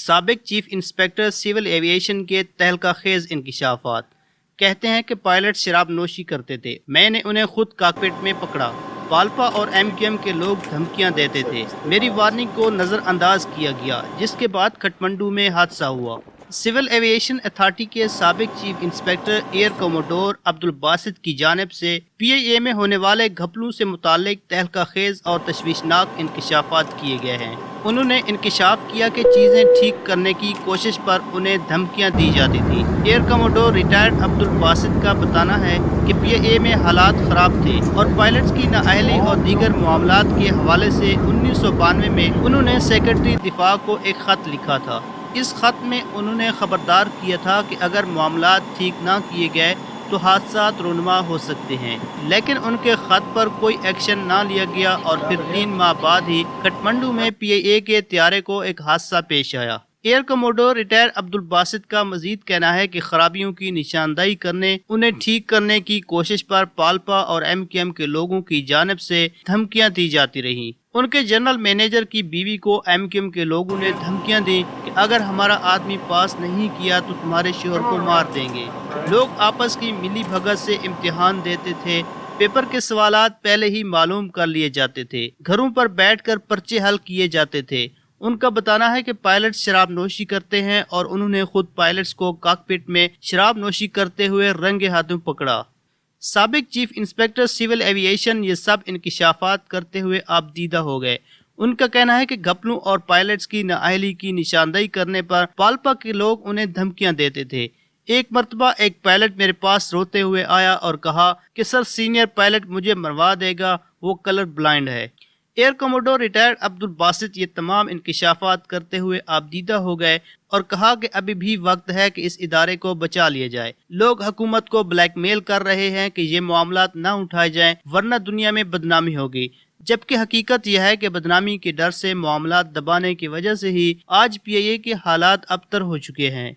سابق chief inspector civil aviation کے تہلکہ خیز انکشافات۔ کہتے ہیں کہ پائلٹ شراب نوشی کرتے تھے، میں نے انہیں خود کاکپٹ میں پکڑا۔ پالپا اور MQM کے لوگ دھمکیاں دیتے تھے، میری وارننگ کو نظر انداز کیا گیا، جس کے بعد کھٹمنڈو میں حادثہ ہوا۔ سول ایویشن اتھارٹی کے سابق چیف انسپیکٹر ایئر کوموڈور عبدالباسط کی جانب سے PIA میں ہونے والے گھپلوں سے متعلق تہلکہ خیز اور تشویشناک انکشافات کیے گئے ہیں۔ انہوں نے انکشاف کیا کہ چیزیں ٹھیک کرنے کی کوشش پر انہیں دھمکیاں دی جاتی تھیں۔ ایئر کوموڈور ریٹائرڈ عبدالباسط کا بتانا ہے کہ PIA میں حالات خراب تھے اور پائلٹس کی نااہلی اور دیگر معاملات کے حوالے سے 1992 میں انہوں نے سیکرٹری دفاع کو ایک خط لکھا تھا۔ اس خط میں انہوں نے خبردار کیا تھا کہ اگر معاملات ٹھیک نہ کیے گئے تو حادثات رونما ہو سکتے ہیں، لیکن ان کے خط پر کوئی ایکشن نہ لیا گیا اور پھر 3 ماہ بعد ہی کھٹمنڈو میں PIA کے طیارے کو ایک حادثہ پیش آیا۔ ایئر کوموڈور ریٹائر عبدالباسط کا مزید کہنا ہے کہ خرابیوں کی نشاندہی کرنے، انہیں ٹھیک کرنے کی کوشش پر پالپا اور MQM کے لوگوں کی جانب سے دھمکیاں دی جاتی رہیں۔ ان کے جنرل مینیجر کی بیوی کو MQM کے لوگوں نے دھمکیاں دی کہ اگر ہمارا آدمی پاس نہیں کیا تو تمہارے شوہر کو مار دیں گے۔ لوگ آپس کی ملی بھگت سے امتحان دیتے تھے، پیپر کے سوالات پہلے ہی معلوم کر لیے جاتے تھے، گھروں پر بیٹھ کر پرچے حل کیے جاتے تھے۔ ان کا بتانا ہے کہ پائلٹس شراب نوشی کرتے ہیں اور انہوں نے خود پائلٹس کو کاکپٹ میں شراب نوشی کرتے ہوئے رنگے ہاتھوں پکڑا۔ سابق چیف انسپیکٹر سول ایویشن یہ سب انکشافات کرتے ہوئے آپ دیدہ ہو گئے۔ ان کا کہنا ہے کہ گھپلوں اور پائلٹس کی نااہلی کی نشاندہی کرنے پر پالپا کے لوگ انہیں دھمکیاں دیتے تھے۔ ایک مرتبہ ایک پائلٹ میرے پاس روتے ہوئے آیا اور کہا کہ سر سینئر پائلٹ مجھے مروا دے گا، وہ کلر بلائنڈ ہے۔ ایئر کوموڈور ریٹائرڈ عبدالباسط یہ تمام انکشافات کرتے ہوئے آپ دیدہ ہو گئے اور کہا کہ ابھی بھی وقت ہے کہ اس ادارے کو بچا لیا جائے۔ لوگ حکومت کو بلیک میل کر رہے ہیں کہ یہ معاملات نہ اٹھائے جائیں ورنہ دنیا میں بدنامی ہوگی، جبکہ حقیقت یہ ہے کہ بدنامی کے ڈر سے معاملات دبانے کی وجہ سے ہی آج PIA کے حالات ابتر ہو چکے ہیں۔